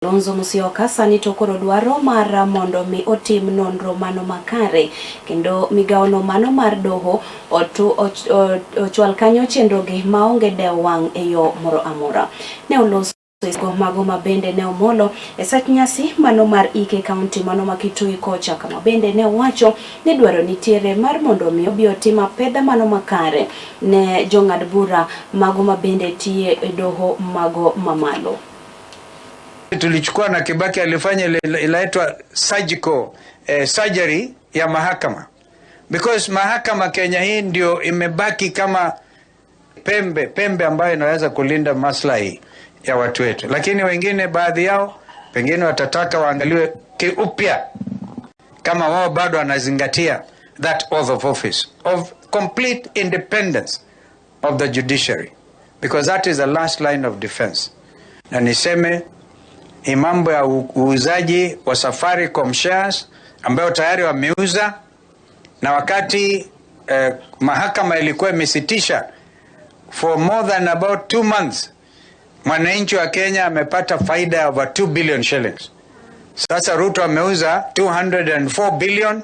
Lonzo Musyoka sani tokoro dwaro mar mondo mi otim nonro mano makare kendo migaono mano mar doho ochwal kanyo chenrogi maonge dewo wang' e yo moro amora. Ne oloso mago mabende ne omolo e sach nyasi mano mar ike kaunti mano ma Kitui kocha, kama bende ne owacho ni dwaro nitiere mar mondo mi obi otim apedha mano makare ne jong'ad bura mago mabende tie e doho mago mamalo. Tulichukua na Kibaki alifanya ilaitwa surgical surgery ya mahakama, because mahakama Kenya hii ndio imebaki kama pembe ambayo inaweza kulinda maslahi ya watu wetu, lakini wengine baadhi yao pengine watataka waangaliwe upya kama wao bado wanazingatia that oath of office of complete independence of the judiciary, because that is the last line of defense. Na niseme mambo ya uuzaji wa Safaricom shares ambayo tayari wameuza, na wakati mahakama ilikuwa imesitisha for more than about 2 months, mwananchi wa Kenya amepata faida ya over 2 billion shillings. Sasa Ruto ameuza 204 billion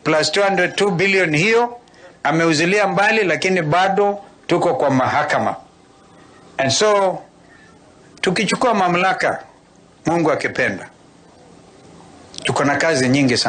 plus 202 billion, hiyo ameuzilia mbali, lakini bado tuko kwa mahakama. And so tukichukua mamlaka, Mungu akipenda, tuko na kazi nyingi sana.